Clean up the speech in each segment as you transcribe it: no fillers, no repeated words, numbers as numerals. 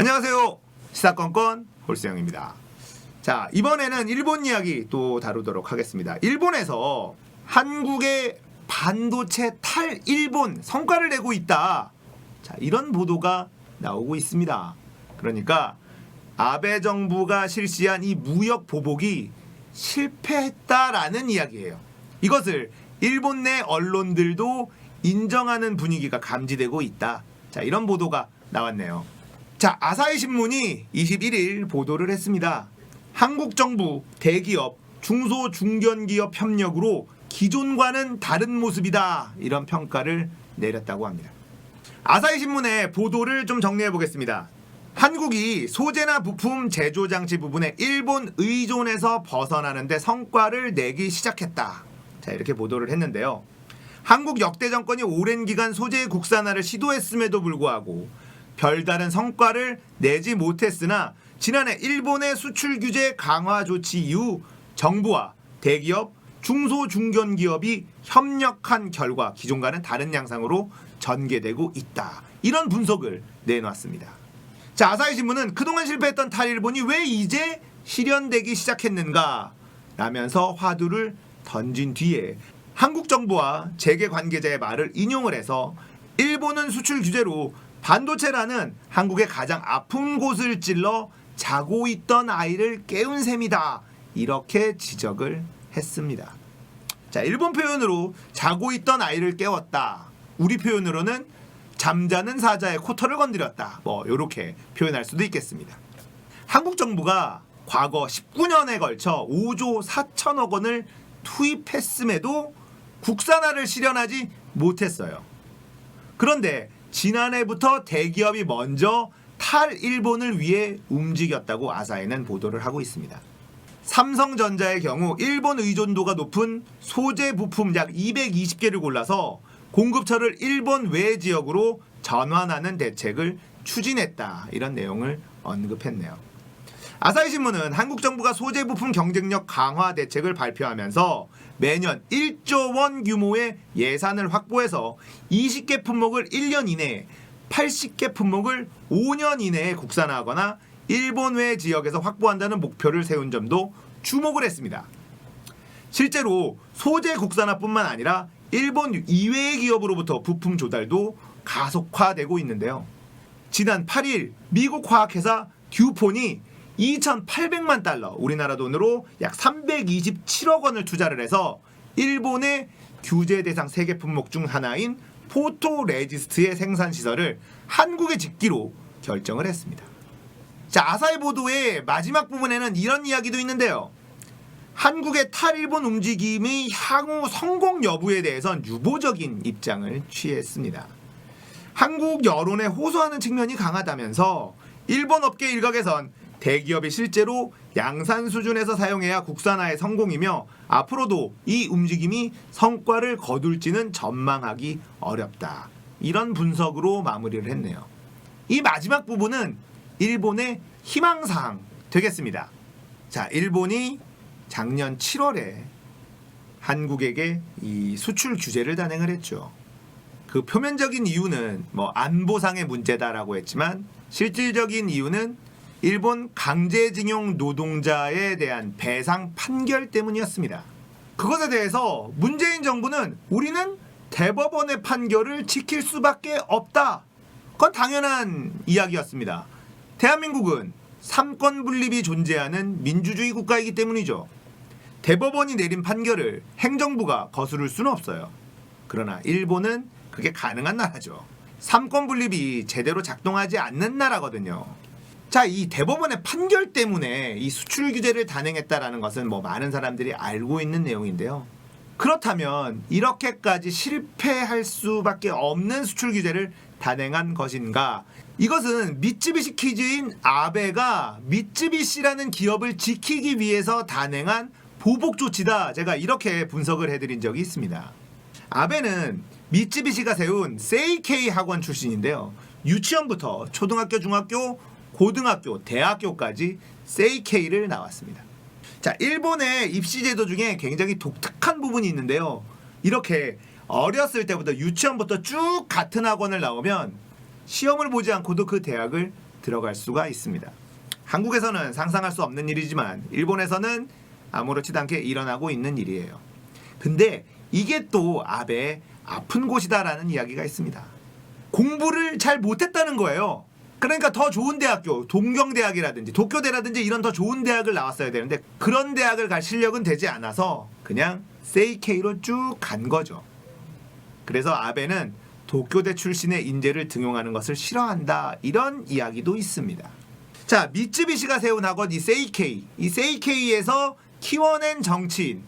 안녕하세요. 시사건건 홀수영입니다. 자, 이번에는 일본 이야기 또 다루도록 하겠습니다. 일본에서 한국의 반도체 탈일본 성과를 내고 있다. 자, 이런 보도가 나오고 있습니다. 그러니까 아베 정부가 실시한 이 무역 보복이 실패했다라는 이야기예요. 이것을 일본 내 언론들도 인정하는 분위기가 감지되고 있다. 자, 이런 보도가 나왔네요. 자, 아사히 신문이 21일 보도를 했습니다. 한국 정부 대기업, 중소 중견기업 협력으로 기존과는 다른 모습이다. 이런 평가를 내렸다고 합니다. 아사히 신문의 보도를 좀 정리해 보겠습니다. 한국이 소재나 부품 제조 장치 부분에 일본 의존에서 벗어나는 데 성과를 내기 시작했다. 자, 이렇게 보도를 했는데요. 한국 역대 정권이 오랜 기간 소재 국산화를 시도했음에도 불구하고 별다른 성과를 내지 못했으나 지난해 일본의 수출 규제 강화 조치 이후 정부와 대기업, 중소 중견기업이 협력한 결과 기존과는 다른 양상으로 전개되고 있다. 이런 분석을 내놨습니다. 자, 아사히 신문은 그동안 실패했던 탈일본이 왜 이제 실현되기 시작했는가 라면서 화두를 던진 뒤에 한국 정부와 재계 관계자의 말을 인용을 해서 일본은 수출 규제로 반도체라는 한국의 가장 아픈 곳을 찔러 자고 있던 아이를 깨운 셈이다. 이렇게 지적을 했습니다. 자, 일본 표현으로 자고 있던 아이를 깨웠다. 우리 표현으로는 잠자는 사자의 코털을 건드렸다. 뭐 이렇게 표현할 수도 있겠습니다. 한국 정부가 과거 19년에 걸쳐 5조 4천억 원을 투입했음에도 국산화를 실현하지 못했어요. 그런데 지난해부터 대기업이 먼저 탈일본을 위해 움직였다고 아사히는 보도를 하고 있습니다. 삼성전자의 경우 일본 의존도가 높은 소재 부품 약 220개를 골라서 공급처를 일본 외 지역으로 전환하는 대책을 추진했다. 이런 내용을 언급했네요. 아사히 신문은 한국 정부가 소재 부품 경쟁력 강화 대책을 발표하면서 매년 1조 원 규모의 예산을 확보해서 20개 품목을 1년 이내에 80개 품목을 5년 이내에 국산화하거나 일본 외 지역에서 확보한다는 목표를 세운 점도 주목을 했습니다. 실제로 소재 국산화뿐만 아니라 일본 이외의 기업으로부터 부품 조달도 가속화되고 있는데요. 지난 8일 미국 화학회사 듀폰이 2,800만 달러, 우리나라 돈으로 약 327억 원을 투자를 해서 일본의 규제 대상 3개 품목 중 하나인 포토레지스트의 생산 시설을 한국에 짓기로 결정을 했습니다. 자, 아사히 보도의 마지막 부분에는 이런 이야기도 있는데요. 한국의 탈일본 움직임의 향후 성공 여부에 대해선 유보적인 입장을 취했습니다. 한국 여론에 호소하는 측면이 강하다면서 일본 업계 일각에선 대기업이 실제로 양산 수준에서 사용해야 국산화의 성공이며 앞으로도 이 움직임이 성과를 거둘지는 전망하기 어렵다. 이런 분석으로 마무리를 했네요. 이 마지막 부분은 일본의 희망사항 되겠습니다. 자, 일본이 작년 7월에 한국에게 이 수출 규제를 단행을 했죠. 그 표면적인 이유는 뭐 안보상의 문제다라고 했지만 실질적인 이유는 일본 강제징용 노동자에 대한 배상 판결 때문이었습니다. 그것에 대해서 문재인 정부는 우리는 대법원의 판결을 지킬 수밖에 없다. 그건 당연한 이야기였습니다. 대한민국은 삼권 분립이 존재하는 민주주의 국가이기 때문이죠. 대법원이 내린 판결을 행정부가 거스를 수는 없어요. 그러나 일본은 그게 가능한 나라죠. 삼권 분립이 제대로 작동하지 않는 나라거든요. 자, 이 대법원의 판결 때문에 이 수출 규제를 단행했다라는 것은 뭐 많은 사람들이 알고 있는 내용인데요. 그렇다면 이렇게까지 실패할 수밖에 없는 수출 규제를 단행한 것인가? 이것은 미쯔비시 키즈인 아베가 미쯔비시라는 기업을 지키기 위해서 단행한 보복 조치다. 제가 이렇게 분석을 해드린 적이 있습니다. 아베는 미쯔비시가 세운 세이케이 학원 출신인데요. 유치원부터 초등학교, 중학교, 고등학교, 대학교까지 세이케이를 나왔습니다. 자, 일본의 입시 제도 중에 굉장히 독특한 부분이 있는데요. 이렇게 어렸을 때부터 유치원부터 쭉 같은 학원을 나오면 시험을 보지 않고도 그 대학을 들어갈 수가 있습니다. 한국에서는 상상할 수 없는 일이지만 일본에서는 아무렇지도 않게 일어나고 있는 일이에요. 근데 이게 또 아베의 아픈 곳이다라는 이야기가 있습니다. 공부를 잘 못했다는 거예요. 그러니까 더 좋은 대학교, 동경대학이라든지 도쿄대라든지 이런 더 좋은 대학을 나왔어야 되는데 그런 대학을 갈 실력은 되지 않아서 그냥 세이케이로 쭉 간 거죠. 그래서 아베는 도쿄대 출신의 인재를 등용하는 것을 싫어한다, 이런 이야기도 있습니다. 자, 미쯔비시가 세운 학원 이 세이케이에서 키워낸 정치인,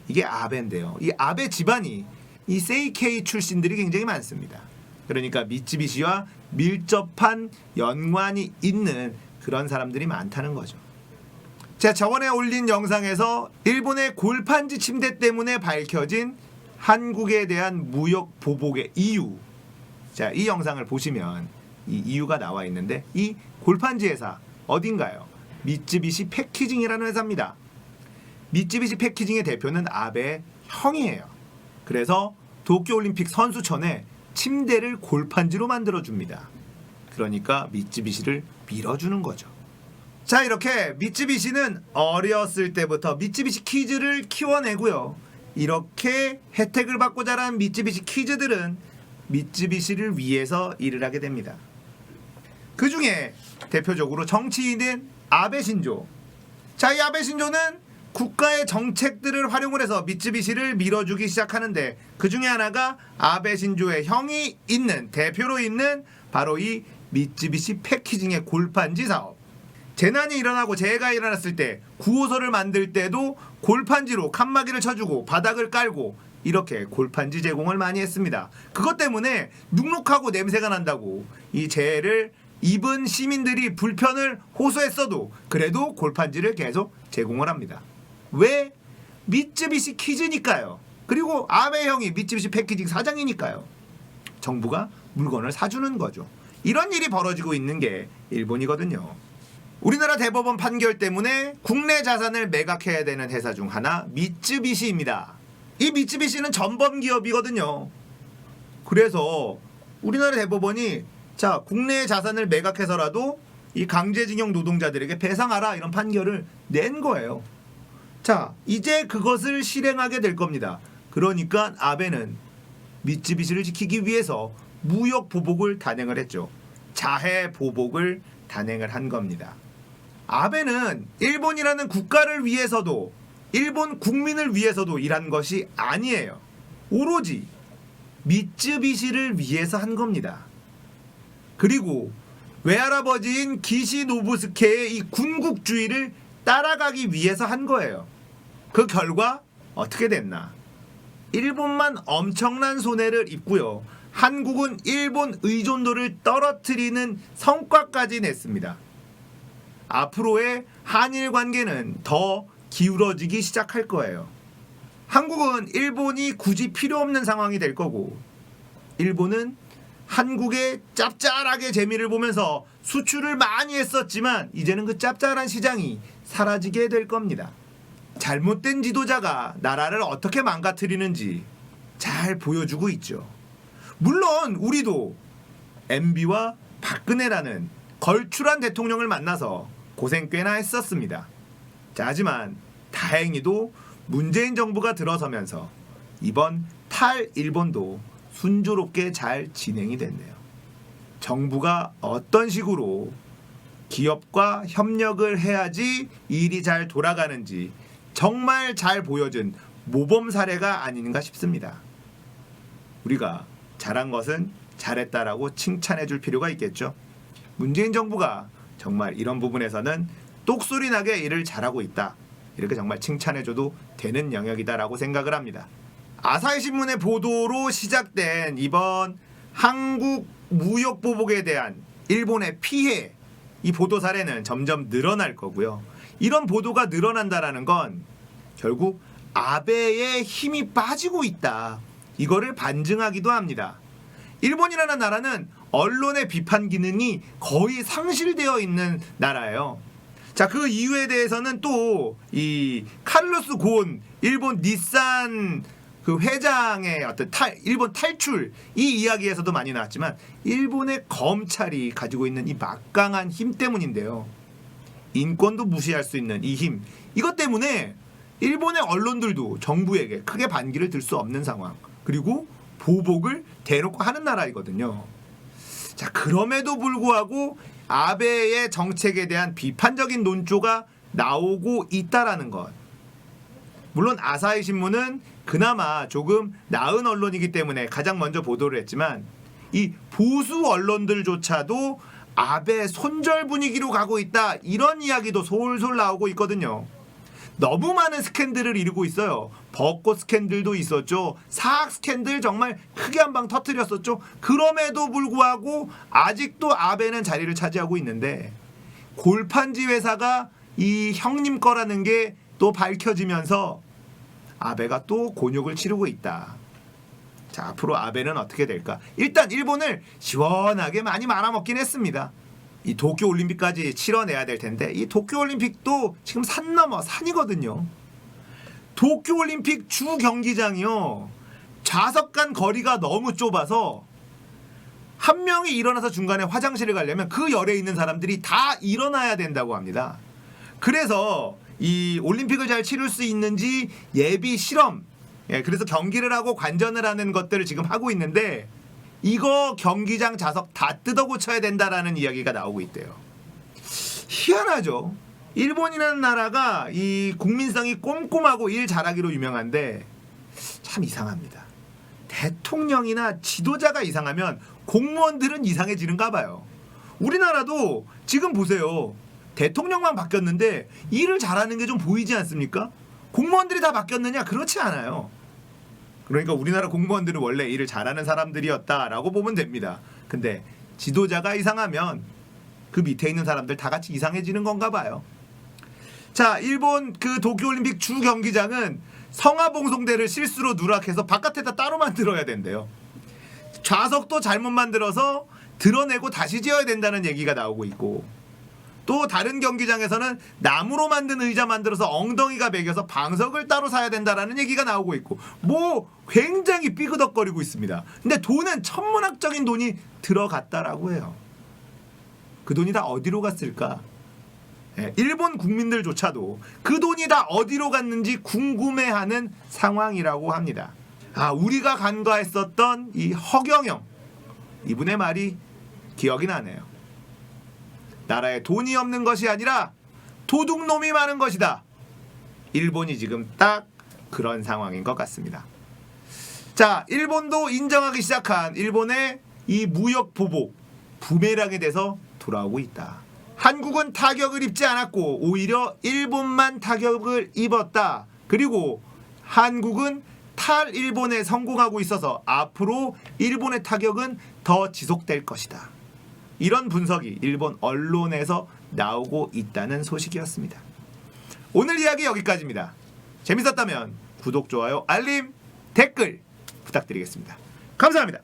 이게 아베인데요. 이 아베 집안이 이 세이케이 출신들이 굉장히 많습니다. 그러니까 미쯔비시와 밀접한 연관이 있는 그런 사람들이 많다는 거죠. 제가 저번에 올린 영상에서 일본의 골판지 침대 때문에 밝혀진 한국에 대한 무역 보복의 이유, 자, 이 영상을 보시면 이 이유가 나와 있는데 이 골판지 회사 어딘가요? 미쯔비시 패키징이라는 회사입니다. 미쯔비시 패키징의 대표는 아베의 형이에요. 그래서 도쿄올림픽 선수촌에 침대를 골판지로 만들어줍니다. 그러니까 미쯔비시를 밀어주는 거죠. 자, 이렇게 미쯔비시는 어렸을 때부터 미쯔비시 키즈를 키워내고요. 이렇게 혜택을 받고 자란 미쯔비시 키즈들은 미쯔비시를 위해서 일을 하게 됩니다. 그 중에 대표적으로 정치인인 아베 신조. 자, 이 아베 신조는 국가의 정책들을 활용을 해서 미쯔비시를 밀어주기 시작하는데 그 중에 하나가 아베 신조의 형이 있는, 대표로 있는 바로 이 미쯔비시 패키징의 골판지 사업. 재난이 일어나고 재해가 일어났을 때 구호소를 만들 때도 골판지로 칸막이를 쳐주고 바닥을 깔고 이렇게 골판지 제공을 많이 했습니다. 그것 때문에 눅눅하고 냄새가 난다고 이 재해를 입은 시민들이 불편을 호소했어도 그래도 골판지를 계속 제공을 합니다. 왜? 미쯔비시 키즈니까요. 그리고 아베 형이 미쯔비시 패키징 사장이니까요. 정부가 물건을 사주는 거죠. 이런 일이 벌어지고 있는 게 일본이거든요. 우리나라 대법원 판결 때문에 국내 자산을 매각해야 되는 회사 중 하나 미쯔비시입니다. 이 미쯔비시는 전범 기업이거든요. 그래서 우리나라 대법원이 자, 국내의 자산을 매각해서라도 이 강제징용 노동자들에게 배상하라, 이런 판결을 낸 거예요. 자, 이제 그것을 실행하게 될 겁니다. 그러니까 아베는 미쯔비시를 지키기 위해서 무역 보복을 단행을 했죠. 자해 보복을 단행을 한 겁니다. 아베는 일본이라는 국가를 위해서도 일본 국민을 위해서도 일한 것이 아니에요. 오로지 미쯔비시를 위해서 한 겁니다. 그리고 외할아버지인 기시노부스케의 이 군국주의를 따라가기 위해서 한 거예요. 그 결과 어떻게 됐나? 일본만 엄청난 손해를 입고요. 한국은 일본 의존도를 떨어뜨리는 성과까지 냈습니다. 앞으로의 한일 관계는 더 기울어지기 시작할 거예요. 한국은 일본이 굳이 필요 없는 상황이 될 거고, 일본은 한국의 짭짤하게 재미를 보면서 수출을 많이 했었지만 이제는 그 짭짤한 시장이 사라지게 될 겁니다. 잘못된 지도자가 나라를 어떻게 망가뜨리는지 잘 보여주고 있죠. 물론 우리도 MB와 박근혜라는 걸출한 대통령을 만나서 고생 꽤나 했었습니다. 자, 하지만 다행히도 문재인 정부가 들어서면서 이번 탈일본도 순조롭게 잘 진행이 됐네요. 정부가 어떤 식으로 기업과 협력을 해야지 일이 잘 돌아가는지 정말 잘 보여준 모범 사례가 아닌가 싶습니다. 우리가 잘한 것은 잘했다라고 칭찬해 줄 필요가 있겠죠. 문재인 정부가 정말 이런 부분에서는 똑소리 나게 일을 잘하고 있다, 이렇게 정말 칭찬해 줘도 되는 영역이다라고 생각을 합니다. 아사히 신문의 보도로 시작된 이번 한국 무역 보복에 대한 일본의 피해, 이 보도 사례는 점점 늘어날 거고요. 이런 보도가 늘어난다라는 건 결국 아베의 힘이 빠지고 있다, 이거를 반증하기도 합니다. 일본이라는 나라는 언론의 비판 기능이 거의 상실되어 있는 나라예요. 자, 그 이유에 대해서는 또 이 카를로스 고온 일본 닛산 그 회장의 어떤 일본 탈출 이 이야기에서도 많이 나왔지만 일본의 검찰이 가지고 있는 이 막강한 힘 때문인데요. 인권도 무시할 수 있는 이 힘, 이것 때문에 일본의 언론들도 정부에게 크게 반기를 들 수 없는 상황, 그리고 보복을 대놓고 하는 나라이거든요. 자, 그럼에도 불구하고 아베의 정책에 대한 비판적인 논조가 나오고 있다라는 것. 물론 아사히 신문은 그나마 조금 나은 언론이기 때문에 가장 먼저 보도를 했지만 이 보수 언론들조차도 아베 손절 분위기로 가고 있다, 이런 이야기도 솔솔 나오고 있거든요. 너무 많은 스캔들을 이루고 있어요. 벚꽃 스캔들도 있었죠. 사학 스캔들 정말 크게 한 방 터뜨렸었죠. 그럼에도 불구하고 아직도 아베는 자리를 차지하고 있는데 골판지 회사가 이 형님 거라는 게 또 밝혀지면서 아베가 또 곤욕을 치르고 있다. 자, 앞으로 아베는 어떻게 될까? 일단 일본을 시원하게 많이 말아먹긴 했습니다. 이 도쿄올림픽까지 치러내야 될 텐데 이 도쿄올림픽도 지금 산 넘어 산이거든요. 도쿄올림픽 주 경기장이요, 좌석 간 거리가 너무 좁아서 한 명이 일어나서 중간에 화장실을 가려면 그 열에 있는 사람들이 다 일어나야 된다고 합니다. 그래서 이 올림픽을 잘 치를 수 있는지 예비 실험, 그래서 경기를 하고 관전을 하는 것들을 지금 하고 있는데 이거 경기장 좌석 다 뜯어 고쳐야 된다라는 이야기가 나오고 있대요. 희한하죠. 일본이라는 나라가 이 국민성이 꼼꼼하고 일 잘하기로 유명한데 참 이상합니다. 대통령이나 지도자가 이상하면 공무원들은 이상해지는가 봐요. 우리나라도 지금 보세요. 대통령만 바뀌었는데 일을 잘하는 게 좀 보이지 않습니까? 공무원들이 다 바뀌었느냐? 그렇지 않아요. 그러니까 우리나라 공무원들은 원래 일을 잘하는 사람들이었다라고 보면 됩니다. 근데 지도자가 이상하면 그 밑에 있는 사람들 다 같이 이상해지는 건가 봐요. 자, 일본 그 도쿄올림픽 주 경기장은 성화봉송대를 실수로 누락해서 바깥에다 따로 만들어야 된대요. 좌석도 잘못 만들어서 드러내고 다시 지어야 된다는 얘기가 나오고 있고, 또 다른 경기장에서는 나무로 만든 의자 만들어서 엉덩이가 매겨서 방석을 따로 사야 된다라는 얘기가 나오고 있고, 뭐 굉장히 삐그덕거리고 있습니다. 근데 돈은 천문학적인 돈이 들어갔다라고 해요. 그 돈이 다 어디로 갔을까? 일본 국민들조차도 그 돈이 다 어디로 갔는지 궁금해하는 상황이라고 합니다. 아, 우리가 간과했었던 이 허경영, 이분의 말이 기억이 나네요. 나라에 돈이 없는 것이 아니라 도둑놈이 많은 것이다. 일본이 지금 딱 그런 상황인 것 같습니다. 자, 일본도 인정하기 시작한 일본의 이 무역 보복, 부메랑에 대해서 돌아오고 있다. 한국은 타격을 입지 않았고 오히려 일본만 타격을 입었다. 그리고 한국은 탈일본에 성공하고 있어서 앞으로 일본의 타격은 더 지속될 것이다. 이런 분석이 일본 언론에서 나오고 있다는 소식이었습니다. 오늘 이야기 여기까지입니다. 재밌었다면 구독, 좋아요, 알림, 댓글 부탁드리겠습니다. 감사합니다.